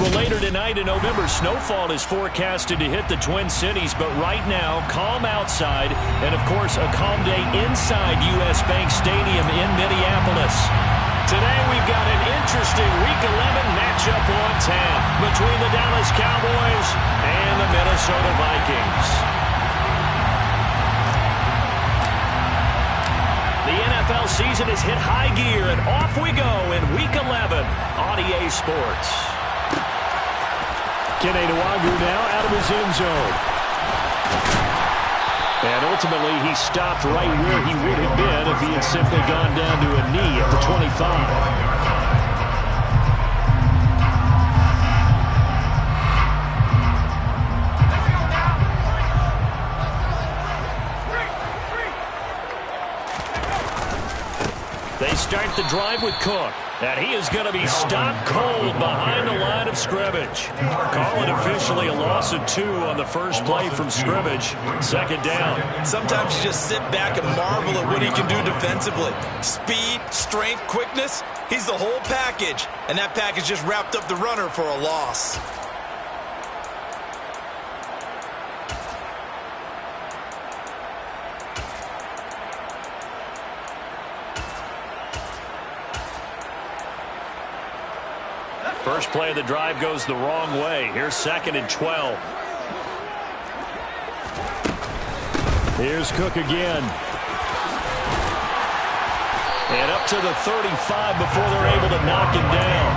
Well, later tonight in November, snowfall is forecasted to hit the Twin Cities, but right now, calm outside, and of course, a calm day inside U.S. Bank Stadium in Minneapolis. Today, we've got an interesting Week 11 matchup on tap between the Dallas Cowboys and the Minnesota Vikings. The NFL season has hit high gear, and off we go in Week 11 on EA Sports. Kene Nwangwu now out of his end zone. And ultimately, he stopped right where he would have been if he had simply gone down to a knee at the 25. They start the drive with Cook, and he is going to be stopped cold behind the line of scrimmage. Call it officially a loss of 2 on the first play from scrimmage. Second down. Sometimes you just sit back and marvel at what he can do defensively. Speed, strength, quickness, he's the whole package, and that package just wrapped up the runner for a loss. First play of the drive goes the wrong way. Here's 2nd and 12. Here's Cook again. And up to the 35 before they're able to knock him down.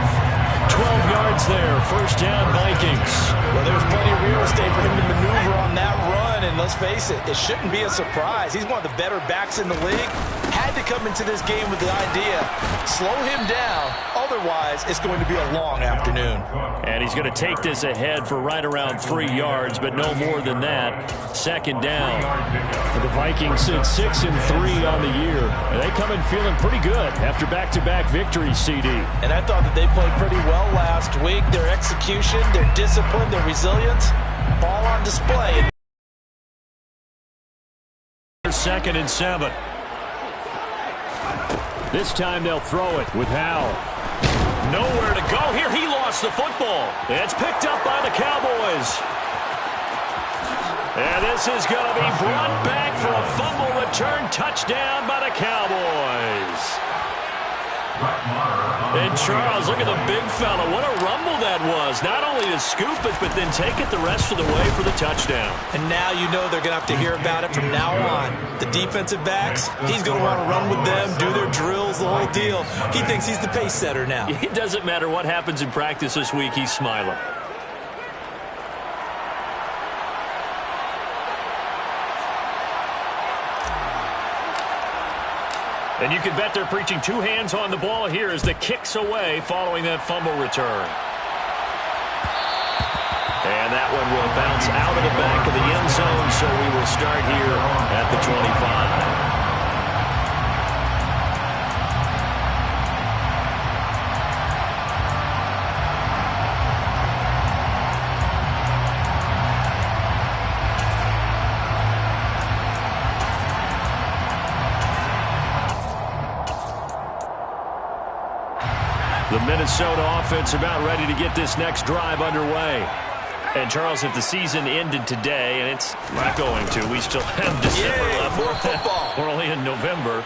12 yards there. First down, Vikings. Well, there's plenty of real estate for him to maneuver on that run, and let's face it, it shouldn't be a surprise. He's one of the better backs in the league. Had to come into this game with the idea, slow him down, otherwise it's going to be a long afternoon. And he's going to take this ahead for right around 3 yards, but no more than that. Second down. The Vikings sit 6-3 on the year, and they come in feeling pretty good after back-to-back victories, CD. And I thought that they played pretty well last week. Their execution, their discipline, their resilience, all on display. 2nd and 7. This time they'll throw it with Howell. Nowhere to go here. He lost the football. It's picked up by the Cowboys. And this is going to be brought back for a fumble return touchdown by the Cowboys. And Charles, look at the big fella. What a rumble that was. Not only to scoop it, but then take it the rest of the way for the touchdown. And now you know they're going to have to hear about it from now on. The defensive backs, he's going to want to run with them, do their drills, the whole deal. He thinks he's the pace setter now. It doesn't matter what happens in practice this week. He's smiling. And you can bet they're preaching 2 hands on the ball here as the kick's away following that fumble return. And that one will bounce out of the back of the end zone, so we will start here at the 25. The Minnesota offense about ready to get this next drive underway. And, Charles, if the season ended today, and it's not going to, we still have December left. More football. We're only in November.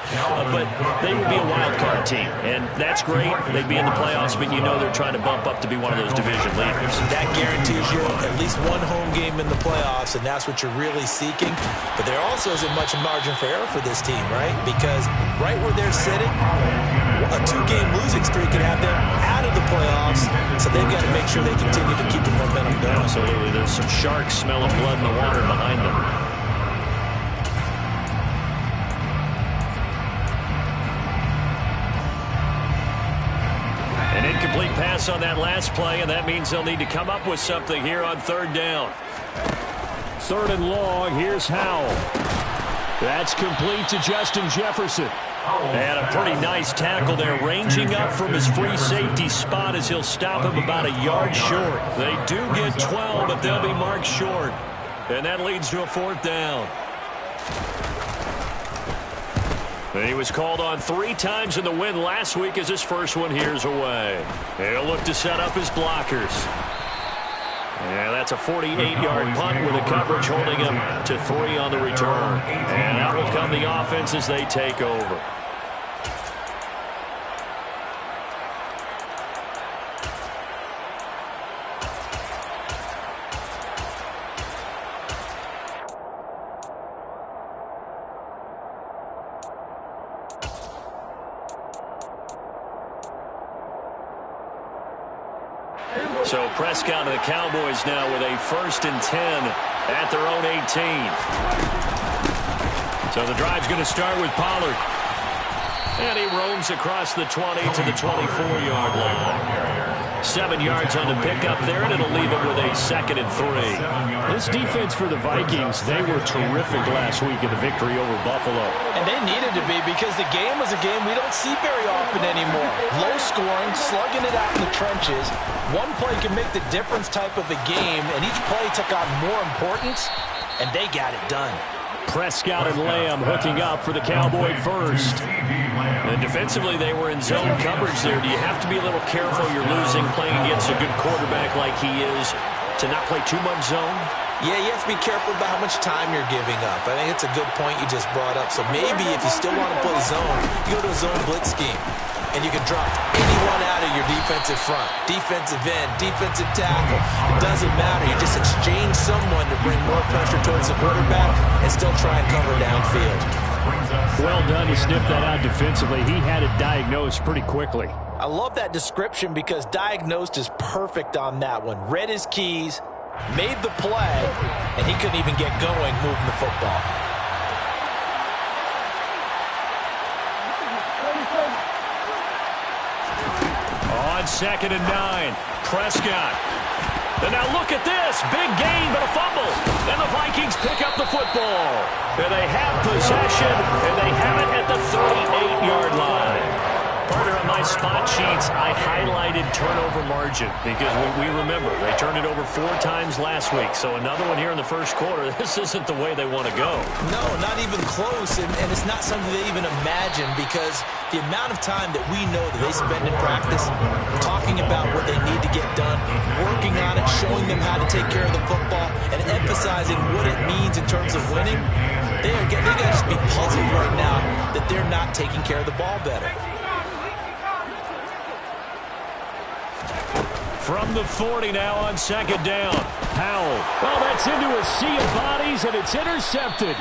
But they would be a wild card team. And that's great. They'd be in the playoffs, but you know they're trying to bump up to be one of those division leaders. That guarantees you at least one home game in the playoffs, and that's what you're really seeking. But there also isn't much margin for error for this team, right? Because right where they're sitting, a 2-game losing streak could have them out of the playoffs, so they've got to make sure they continue to keep the momentum going. Absolutely. There's some sharks smelling blood in the water behind them. An incomplete pass on that last play, and that means they'll need to come up with something here on 3rd down. 3rd and long. Here's Howell. That's complete to Justin Jefferson. And a pretty nice tackle there, ranging up from his free safety spot as he'll stop him about a yard short. They do get 12, but they'll be marked short. And that leads to a 4th down. And he was called on 3 times in the win last week as his first one here's away. He'll look to set up his blockers. And that's a 48-yard punt with the coverage holding him to 3 on the return. And out will come the offense as they take over. So Prescott and the Cowboys now with a 1st and 10 at their own 18. So the drive's going to start with Pollard. And he roams across the 20 to the 24-yard line. 7 yards on the pickup there, and it'll leave him with a 2nd and 3. This defense for the Vikings, they were terrific last week in the victory over Buffalo. And they needed to be because the game was a game we don't see very often anymore. Low scoring, slugging it out in the trenches. One play can make the difference type of a game, and each play took on more importance, and they got it done. Prescott and Lamb hooking up for the Cowboy first. And defensively, they were in zone coverage there. Do you have to be a little careful? You're losing playing against a good quarterback like he is to not play too much zone? Yeah, you have to be careful about how much time you're giving up. I think it's a good point you just brought up. So maybe if you still want to play zone, you go to a zone blitz scheme. And you can drop anyone out of your defensive front. Defensive end, defensive tackle. It doesn't matter. You just exchange someone to bring more pressure towards the quarterback and still try and cover downfield. Well done. He sniffed that out defensively. He had it diagnosed pretty quickly. I love that description because diagnosed is perfect on that one. Read his keys, made the play, and he couldn't even get going moving the football. On 2nd and 9, Prescott. And now look at this. Big gain, but a fumble. And the Vikings pick up the football. And they have possession, and they have it at the 38-yard line. Partner, on my spot sheets, I highlighted turnover margin because we remember they turned it over 4 times last week. So another one here in the first quarter. This isn't the way they want to go. No, not even close, and it's not something they even imagine because the amount of time that we know that they spend in practice talking about what they need to get done, working on it, showing them how to take care of the football, and emphasizing what it means in terms of winning, they got to just be puzzled right now that they're not taking care of the ball better. From the 40 now on 2nd down. Howell. Well, that's into a sea of bodies, and it's intercepted.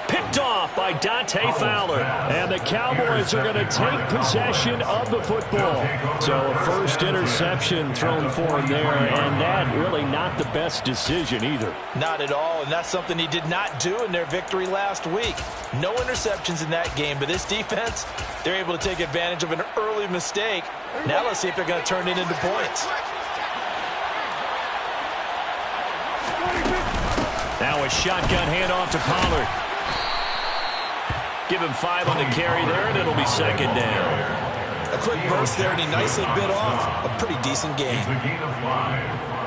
Picked off by Dante Fowler. And the Cowboys are going to take possession of the football. So a first interception thrown for him there, and that really not the best decision either. Not at all, and that's something he did not do in their victory last week. No interceptions in that game, but this defense, they're able to take advantage of an early mistake. Now let's see if they're going to turn it into points. Now a shotgun handoff to Pollard. Give him 5 on the carry there, and it'll be 2nd down. A quick burst there, and he nicely bit off a pretty decent game.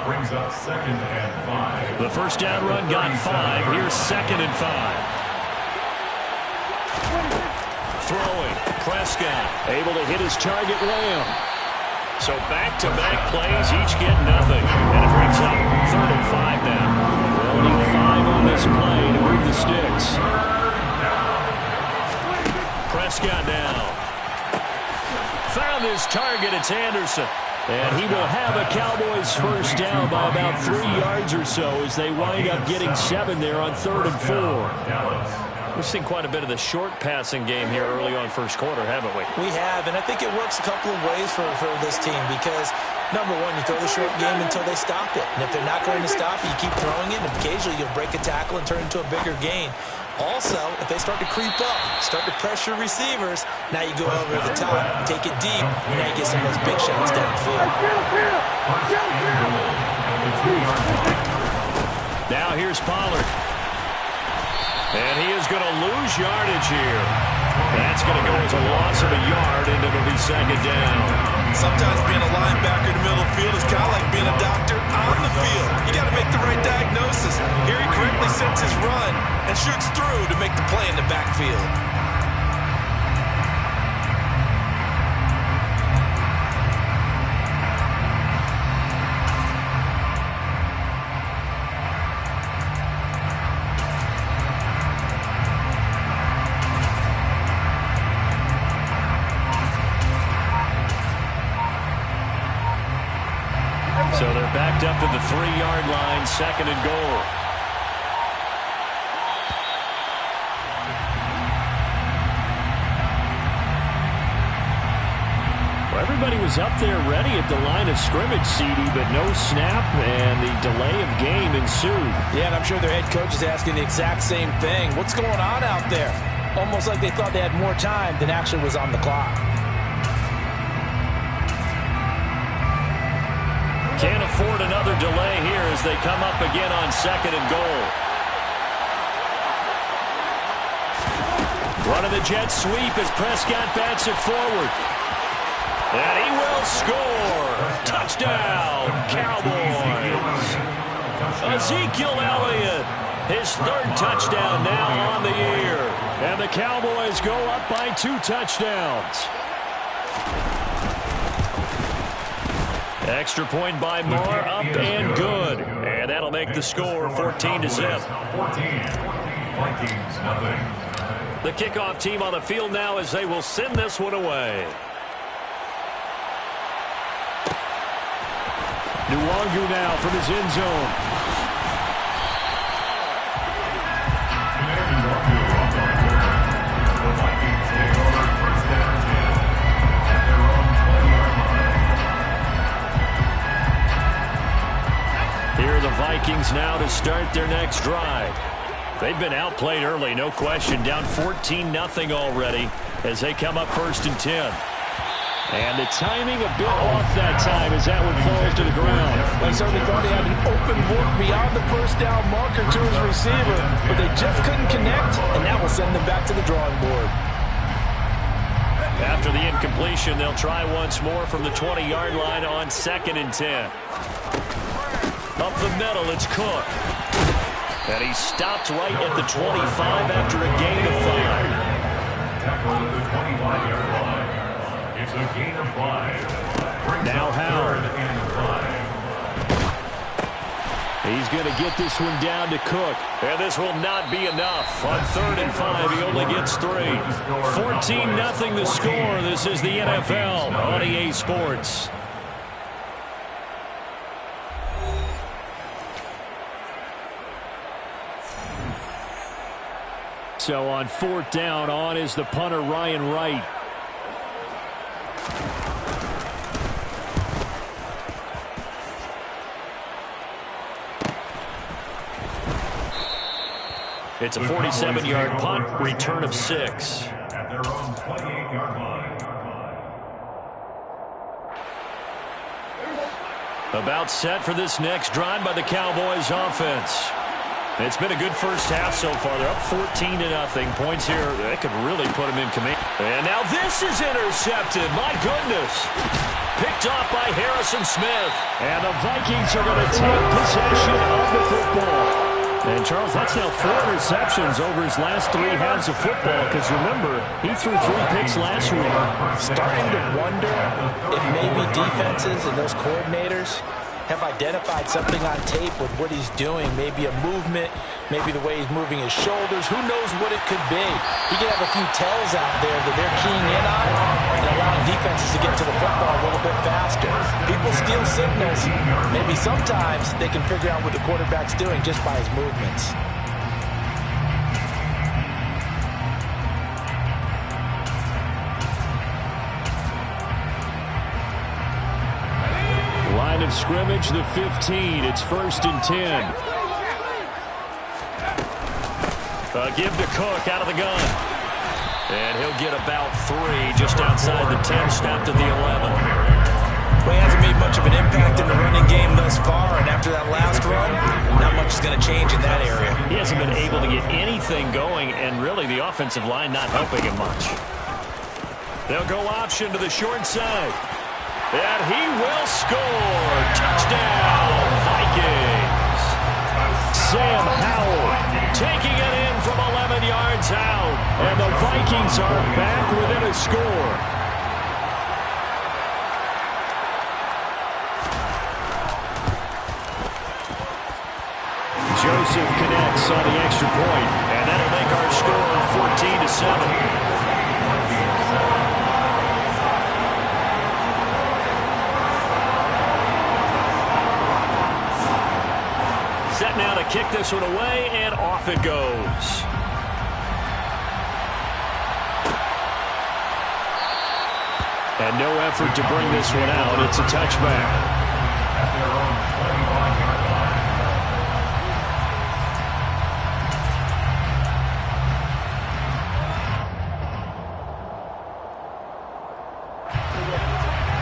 Brings up 2nd and 5. The first down run got 5. Here's 2nd and 5. Throwing. Prescott able to hit his target, Lamb. So back-to-back plays, each get nothing. And it brings up 3rd and 5 now. They'll need 5 on this play to move the sticks. Prescott now. Found his target. It's Anderson. And he will have a Cowboys first down by about 3 yards or so as they wind up getting 7 there on 3rd and 4. We've seen quite a bit of the short passing game here early on first quarter, haven't we? We have, and I think it works a couple of ways for this team because, number one, you throw the short game until they stop it. And if they're not going to stop it, you keep throwing it, and occasionally you'll break a tackle and turn it into a bigger gain. Also, if they start to creep up, start to pressure receivers, now you go over the top, take it deep, and now you get some of those big shots downfield. Now here's Pollard. And he is going to lose yardage here. That's going to go as a loss of a yard, and it'll be 2nd down. Sometimes being a linebacker in the middle of the field is kind of like being a doctor on the field. You got to make the right diagnosis. Here he correctly sets his run and shoots through to make the play in the backfield. So they're backed up to the 3-yard line, second and goal. Well, everybody was up there ready at the line of scrimmage, CD, but no snap, and the delay of game ensued. Yeah, and I'm sure their head coach is asking the exact same thing. What's going on out there? Almost like they thought they had more time than actually was on the clock. Can't afford another delay here as they come up again on second and goal. Running the jet sweep as Prescott bats it forward. And he will score. Touchdown, Cowboys. Ezekiel Elliott, his third touchdown now on the year. And the Cowboys go up by 2 touchdowns. Extra point by Moore, up and good. And that'll make the score 14-0. 14. Vikings, nothing. The kickoff team on the field now as they will send this one away. Nwangu now from his end zone. The Vikings take over first down 10 at their own 20-yard line. Here are the Vikings now to start their next drive. They've been outplayed early, no question. Down 14-0 already as they come up first and 10. And the timing a bit off that time as that one falls to the ground. They certainly thought he had an open look beyond the first down marker to his receiver, but they just couldn't connect, and that will send them back to the drawing board. After the incompletion, they'll try once more from the 20-yard line on second and 10. Up the middle, it's Cook. And he stopped right at the 25 after a gain of 5. Tackle at the 25-yard line. It's a gain of 5. Now Howard. He's going to get this one down to Cook. And this will not be enough. On third and 5, he only gets 3. 14-0 the score. This is the NFL on EA Sports. So on fourth down, on is the punter, Ryan Wright. It's a 47-yard punt, return of 6. At their own 28-yard line. About set for this next drive by the Cowboys offense. It's been a good first half so far. They're up 14-0. Points here, they could really put them in command. And now this is intercepted. My goodness. Picked off by Harrison Smith. And the Vikings are going to take possession of the football. And, Charles, that's now 4 interceptions over his last 3 halves of football, because, remember, he threw 3 picks last week. Starting to wonder if maybe defenses and those coordinators have identified something on tape with what he's doing. Maybe a movement, maybe the way he's moving his shoulders. Who knows what it could be? He could have a few tells out there that they're keying in on and allowing defenses to get to the football a little bit faster. People steal signals. Maybe sometimes they can figure out what the quarterback's doing just by his movements. Line of scrimmage, the 15. It's first and 10. Give to Cook out of the gun. And he'll get about 3 just outside the 10, stopped at the 11. Well, he hasn't made much of an impact in the running game thus far, and after that last run, not much is going to change in that area. He hasn't been able to get anything going, and really the offensive line not helping him much. They'll go option to the short side. And he will score. Touchdown, Vikings. Sam Howell taking it in from 11 yards out. And the Vikings are back within a score. Joseph connects on the extra point. And that'll make our score 14-7. to kick this one away, and off it goes. And no effort to bring this one out. It's a touchback. At their own 25-yard line.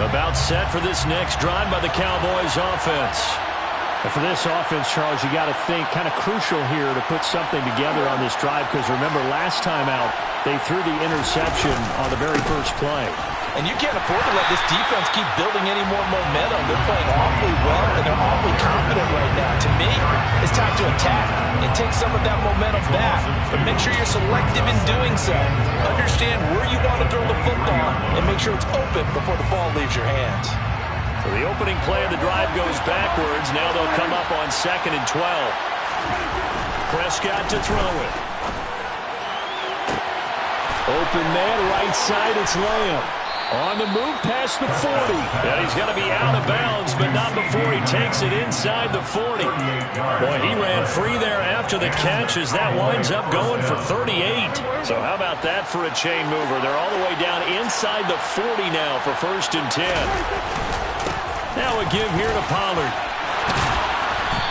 About set for this next drive by the Cowboys offense. And for this offense, Charles, you got to think kind of crucial here to put something together on this drive, because remember, last time out, they threw the interception on the very first play. And you can't afford to let this defense keep building any more momentum. They're playing awfully well, and they're awfully confident right now. To me, it's time to attack and take some of that momentum back. But make sure you're selective in doing so. Understand where you want to throw the football, and make sure it's open before the ball leaves your hands. So the opening play of the drive goes backwards. Now they'll come up on 2nd and 12. Prescott to throw it. Open man, right side, it's Lamb. On the move past the 40. And he's going to be out of bounds, but not before he takes it inside the 40. Boy, he ran free there after the catch as that winds up going for 38. So how about that for a chain mover? They're all the way down inside the 40 now for 1st and 10. Now a give here to Pollard.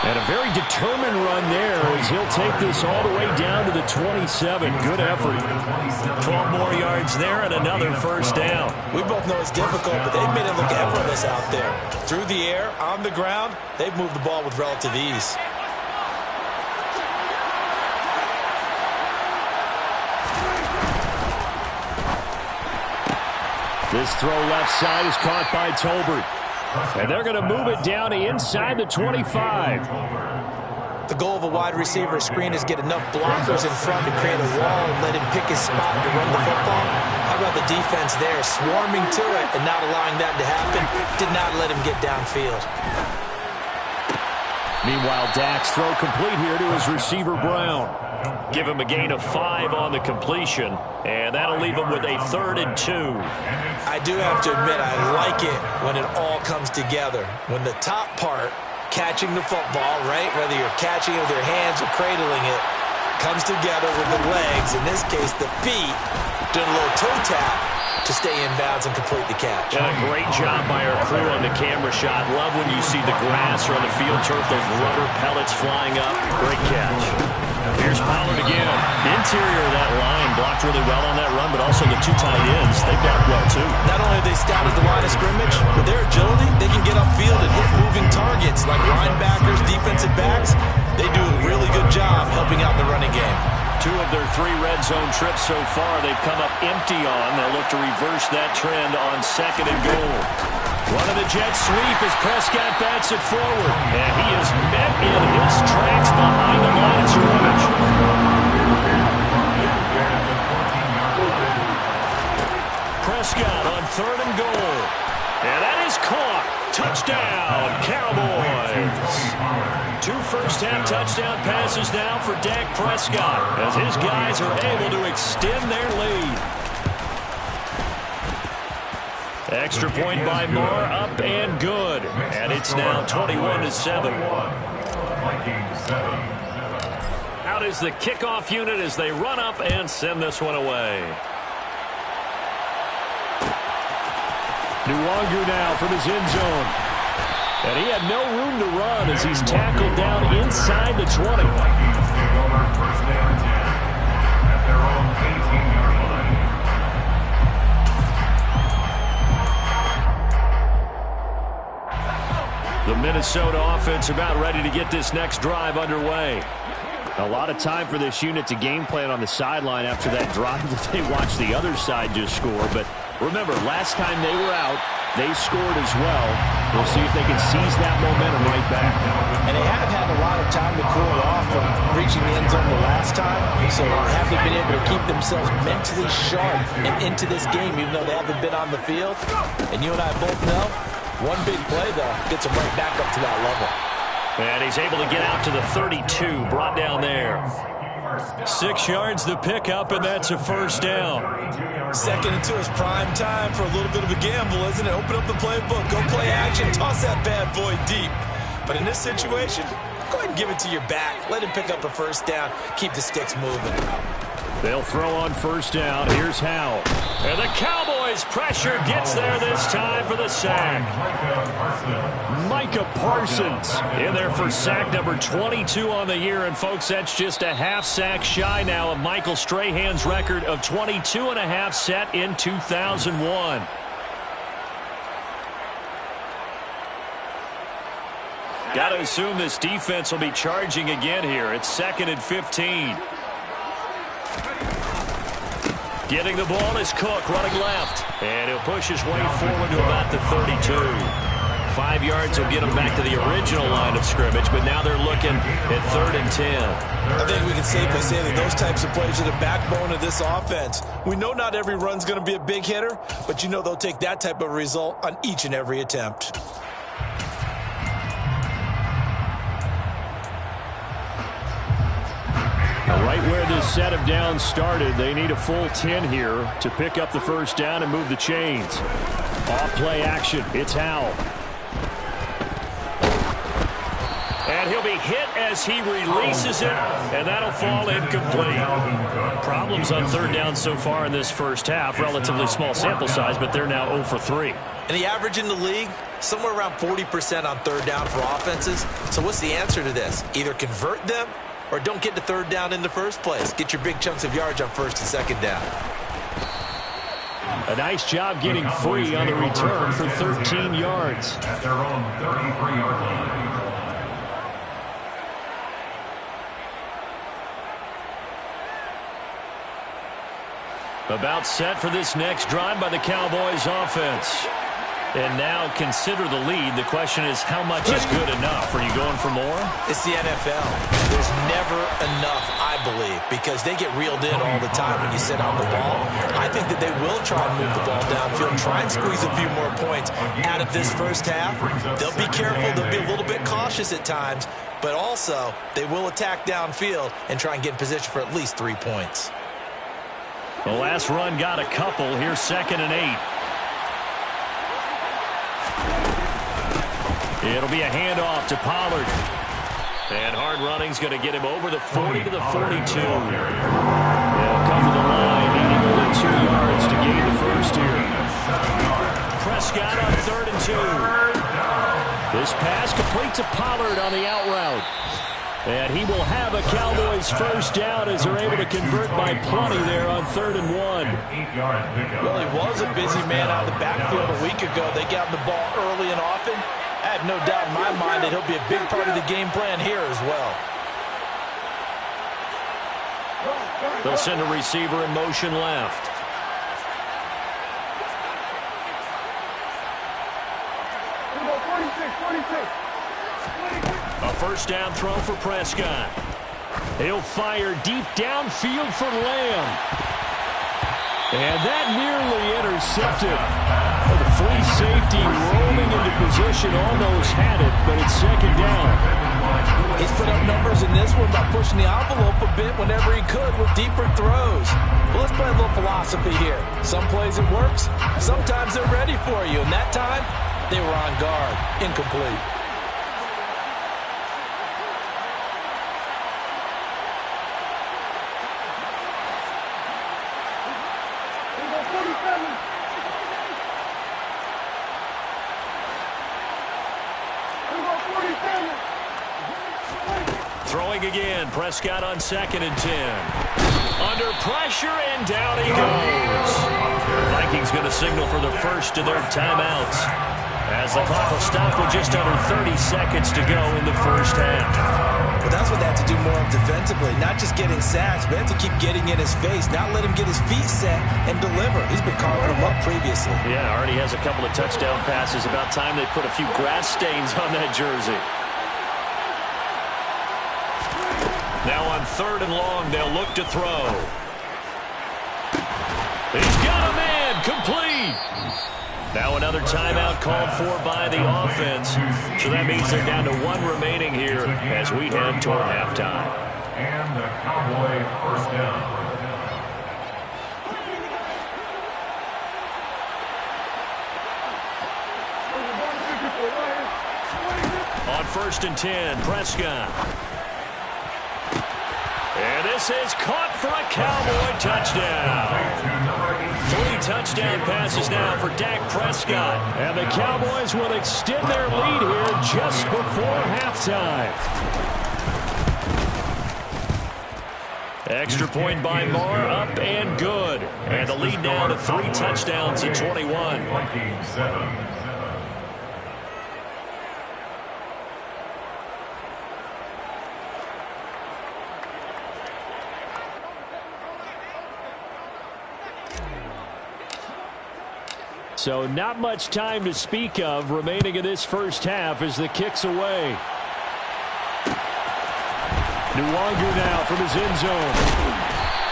And a very determined run there as he'll take this all the way down to the 27. Good effort. 12 more yards there and another 1st down. We both know it's difficult, but they've made it look effortless out there. Through the air, on the ground, they've moved the ball with relative ease. This throw left side is caught by Tolbert. And they're going to move it down to inside the 25. The goal of a wide receiver screen is get enough blockers in front to create a wall and let him pick his spot to run the football. How about the defense there, swarming to it and not allowing that to happen? Did not let him get downfield. Meanwhile, Dak's throw complete here to his receiver, Brown. Give him a gain of 5 on the completion, and that'll leave him with a 3rd and 2. I do have to admit, I like it when it all comes together. When the top part, catching the football, right, whether you're catching it with your hands or cradling it, comes together with the legs, in this case the feet, doing a little toe tap to stay in bounds and complete the catch. And a great job by our crew on the camera shot. Love when you see the grass or on the field turf, those rubber pellets flying up. Great catch. Here's Pollard again. The interior of that line blocked really well on that run, but also the 2 tight ends, they blocked well too. Not only have they scouted the line of scrimmage, but their agility, they can get upfield and hit moving targets like linebackers, defensive backs. They do a really good job helping out the running game. 2 of their 3 red zone trips so far, they've come up empty on. They'll look to reverse that trend on 2nd and goal. Running the jet sweep as Prescott bats it forward. And he is met in his tracks behind the line of scrimmage. Prescott on 3rd and goal. And that is caught. Touchdown, Cowboys. 2 first-half touchdown passes now for Dak Prescott as his guys are able to extend their lead. Extra point by Moore, up and good. And it's now 21-7. Out is the kickoff unit as they run up and send this one away. Nwogu now from his end zone. And he had no room to run as he's tackled down inside the 20. The Minnesota offense about ready to get this next drive underway. A lot of time for this unit to game plan on the sideline after that drive that they watched the other side just score. But remember, last time they were out, they scored as well. We'll see if they can seize that momentum right back. And they have had a lot of time to cool off from reaching the end zone the last time. So have they been able to keep themselves mentally sharp and into this game, even though they haven't been on the field? And you and I both know, one big play, though, gets them right back up to that level. And he's able to get out to the 32, brought down there. 6 yards the pickup, and that's a 1st down. 2nd and 2 is prime time for a little bit of a gamble, isn't it? Open up the playbook, go play action, toss that bad boy deep. But in this situation, Go ahead and give it to your back. Let him pick up a first down. Keep the sticks moving. They'll throw on first down. Here's Howell. And the Cowboys' pressure gets there this time for the sack. Micah Parsons in there for sack number 22 on the year. And, folks, that's just a half sack shy now of Michael Strahan's record of 22 and a half set in 2001. Got to assume this defense will be charging again here. It's 2nd and 15. Getting the ball is Cook, running left. And he'll push his way forward to about the 32. 5 yards will get him back to the original line of scrimmage, but now they're looking at 3rd and 10. I think we can safely say that those types of plays are the backbone of this offense. We know not every run's going to be a big hitter, but you know they'll take that type of result on each and every attempt. Right where this set of downs started, they need a full 10 here to pick up the first down and move the chains. Off play action. It's Howell. And he'll be hit as he releases it, and that'll fall incomplete. Problems on 3rd down so far in this first half. Relatively small sample size, but they're now 0 for 3. And the average in the league, somewhere around 40% on 3rd down for offenses. So what's the answer to this? Either convert them or don't get to 3rd down in the first place. Get your big chunks of yards on 1st and 2nd down. A nice job getting free on the return for 13 yards. At their own 33-yard line. About set for this next drive by the Cowboys offense. And now consider the lead. The question is, how much is good enough? Are you going for more? It's the NFL. There's never enough, I believe, because they get reeled in all the time when you sit on the ball. I think that they will try and move the ball downfield, try and squeeze a few more points out of this first half. They'll be careful. They'll be a little bit cautious at times, but also they will attack downfield and try and get in position for at least 3 points. The last run got a couple. Here's 2nd and 8. It'll be a handoff to Pollard. And hard running's going to get him over the 40 to the 42. They'll come to the line, needing only 2 yards to gain the first here. Prescott on 3rd and 2. This pass complete to Pollard on the out route. And he will have a Cowboys first down as they're able to convert by plenty there on 3rd and 1. Well, he was a busy man out of the backfield a week ago. They got him the ball early and often. I have no doubt in my mind that he'll be a big part of the game plan here as well. They'll send a receiver in motion left. A first down throw for Prescott. He'll fire deep downfield for Lamb. And that nearly intercepted. The free safety roaming into position, almost had it, but it's 2nd down. He's put up numbers in this one by pushing the envelope a bit whenever he could with deeper throws. Well, let's play a little philosophy here. Some plays it works, sometimes they're ready for you, and that time they were on guard. Incomplete. Throwing again, Prescott on 2nd and 10. Under pressure, and down he goes. The Vikings going to signal for the first of their timeouts, as the clock will stop with just under 30 seconds to go in the first half. Well, that's what they have to do more of defensively, not just getting sacks, but have to keep getting in his face, not let him get his feet set and deliver. He's been carving them up previously. Yeah, already has a couple of touchdown passes. About time they put a few grass stains on that jersey. Now on 3rd and long, they'll look to throw. He's got a man, complete. Now another timeout called for by the offense. So that means they're down to 1 remaining here as we head toward halftime. And the Cowboy first down. On 1st and 10, Prescott. And this is caught for a Cowboy touchdown. 3 touchdown passes now for Dak Prescott. And the Cowboys will extend their lead here just before halftime. Extra point by Marr, up and good. And the lead now to 3 touchdowns at 21. So not much time to speak of remaining in this first half as the kick's away. Nwangu now from his end zone.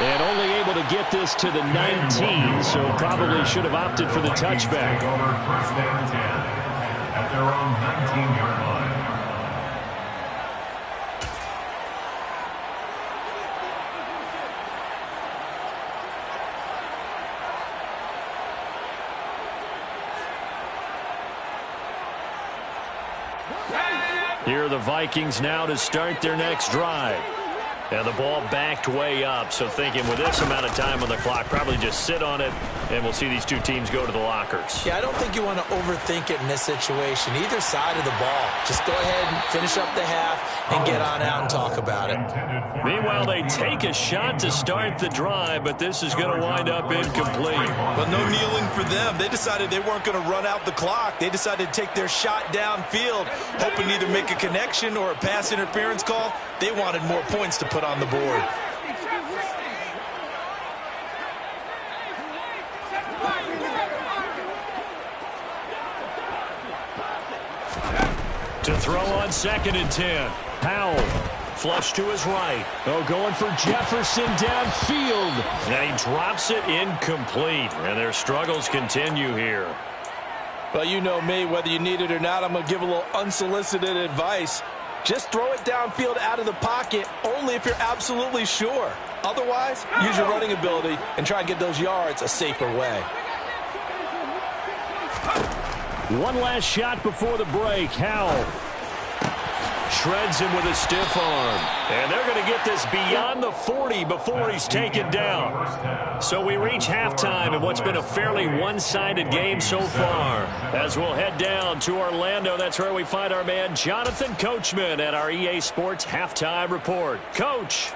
And only able to get this to the 19, so probably should have opted for the touchback. First and 10 at their own 19-yard line. Here are the Vikings now to start their next drive. And the ball backed way up, so thinking with this amount of time on the clock, probably just sit on it, and we'll see these two teams go to the lockers. Yeah, I don't think you want to overthink it in this situation. Either side of the ball. Just go ahead and finish up the half and get on out and talk about it. Meanwhile, they take a shot to start the drive, but this is going to wind up incomplete. But no kneeling for them. They decided they weren't going to run out the clock. They decided to take their shot downfield, hoping to either make a connection or a pass interference call. They wanted more points to put on the board. To throw on 2nd and 10. Powell. Flush to his right. Oh, going for Jefferson downfield. And he drops it incomplete. And their struggles continue here. Well, you know me, whether you need it or not, I'm going to give a little unsolicited advice. Just throw it downfield out of the pocket only if you're absolutely sure. Otherwise, use your running ability and try and get those yards a safer way. One last shot before the break. Howell Shreds him with a stiff arm. And they're going to get this beyond the 40 before he's taken down. So we reach halftime in what's been a fairly one-sided game so far. As we'll head down to Orlando, that's where we find our man Jonathan Coachman at our EA Sports Halftime Report. Coach.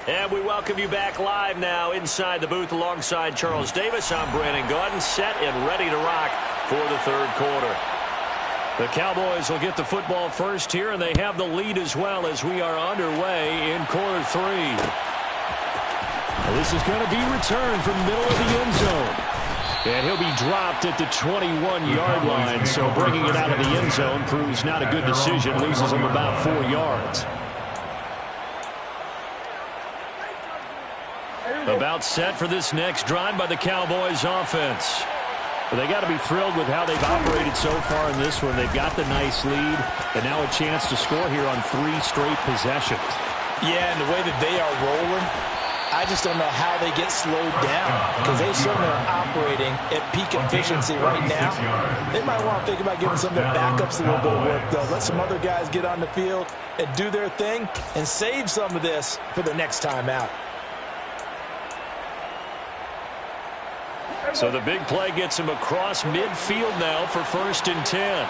And we welcome you back live now inside the booth alongside Charles Davis. I'm Brandon Gaudin, set and ready to rock for the third quarter. The Cowboys will get the football first here, and they have the lead as well as we are underway in quarter 3. Well, this is going to be returned from the middle of the end zone. And he'll be dropped at the 21-yard line, so bringing it out of the end zone proves not a good decision, loses him about 4 yards. About set for this next drive by the Cowboys offense. Well, they got to be thrilled with how they've operated so far in this one. They've got the nice lead, and now a chance to score here on 3 straight possessions. Yeah, and the way that they are rolling, I just don't know how they get slowed down, because they certainly are operating at peak efficiency right now. They might want to think about giving some of their backups a little bit of work, though. Let some other guys get on the field and do their thing and save some of this for the next time out. So the big play gets him across midfield now for 1st and 10.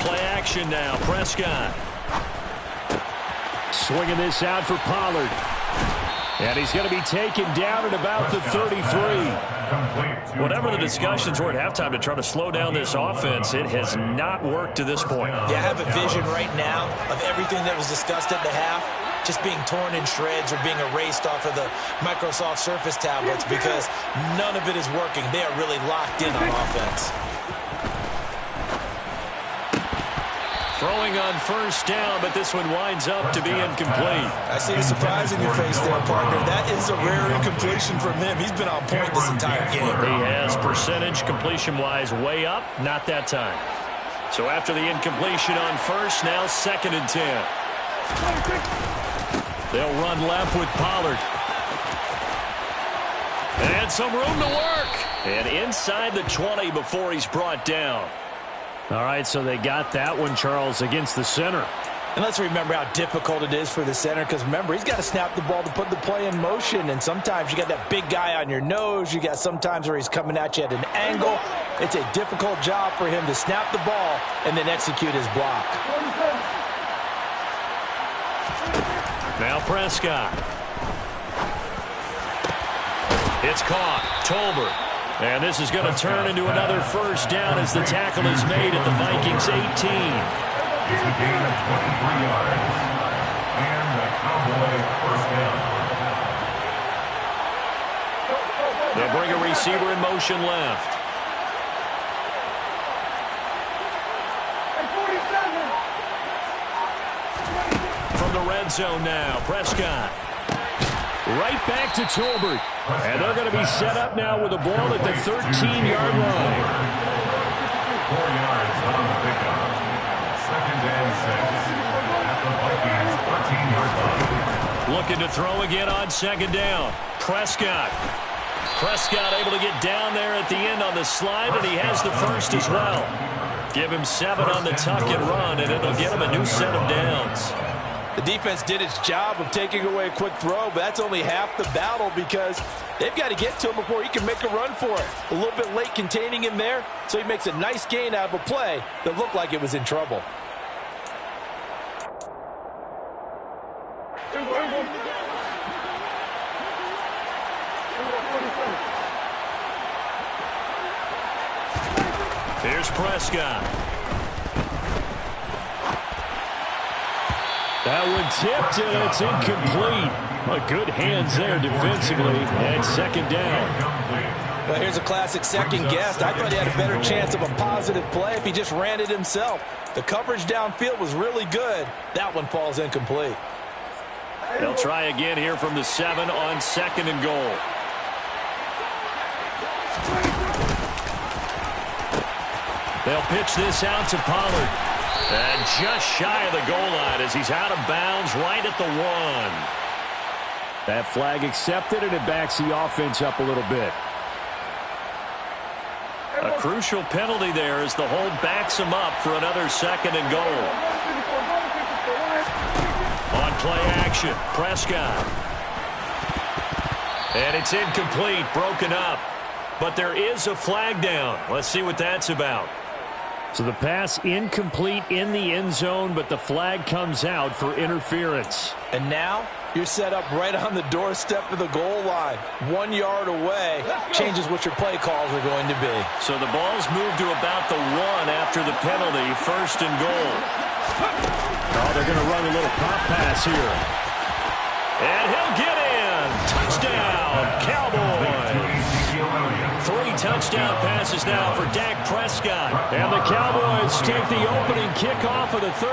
Play action now, Prescott. Swinging this out for Pollard. And he's going to be taken down at about the 33. Whatever the discussions were at halftime to try to slow down this offense, it has not worked to this point. Yeah, I have a vision right now of everything that was discussed at the half just being torn in shreds or being erased off of the Microsoft Surface tablets because none of it is working. They are really locked in on offense. Throwing on 1st down, but this one winds up to be incomplete. I see the surprise in your face there, partner. That is a rare incompletion from him. He's been on point this entire game. He has percentage completion-wise way up, not that time. So after the incompletion on 1st, now 2nd and 10. They'll run left with Pollard. And some room to work. And inside the 20 before he's brought down. All right, so they got that one, Charles, against the center. And let's remember how difficult it is for the center, because remember, he's got to snap the ball to put the play in motion, and sometimes you got that big guy on your nose. You got sometimes where he's coming at you at an angle. It's a difficult job for him to snap the ball and then execute his block. Now Prescott. It's caught. Tolbert. And this is going to turn into another first down as the tackle is made at the Vikings 18. It's a gain of 23 yards. And the Cowboy first down. They'll bring a receiver in motion left. From the red zone now, Prescott. Right back to Tolbert. And they're going to be set up now with the ball at the 13-yard line. 4 yards on the pickup. 2nd and 6. At the Vikings 13-yard line. Looking to throw again on 2nd down. Prescott able to get down there at the end on the slide, and he has the first as well. Give him 7 on the tuck and run, and it'll get him a new set of downs. The defense did its job of taking away a quick throw, but that's only half the battle because they've got to get to him before he can make a run for it. A little bit late containing him there, so he makes a nice gain out of a play that looked like it was in trouble. Here's Prescott. That one tipped, and it's incomplete. Good hands there defensively, and 2nd down. Well, here's a classic second guess. I thought he had a better chance of a positive play if he just ran it himself. The coverage downfield was really good. That one falls incomplete. They'll try again here from the 7 on 2nd and goal. They'll pitch this out to Pollard. And just shy of the goal line as he's out of bounds right at the 1. That flag accepted, and it backs the offense up a little bit. A crucial penalty there as the hold backs him up for another 2nd and goal. On play action, Prescott. And it's incomplete, broken up. But there is a flag down. Let's see what that's about. So the pass incomplete in the end zone, but the flag comes out for interference. And now you're set up right on the doorstep of the goal line. 1 yard away changes what your play calls are going to be. So the ball's moved to about the 1 after the penalty, 1st and goal. Oh, they're going to run a little pop pass here. And he'll get in. Touchdown, Cowboys. 3 touchdown passes now for Dak Prescott. And the Cowboys take the opening kickoff of the third.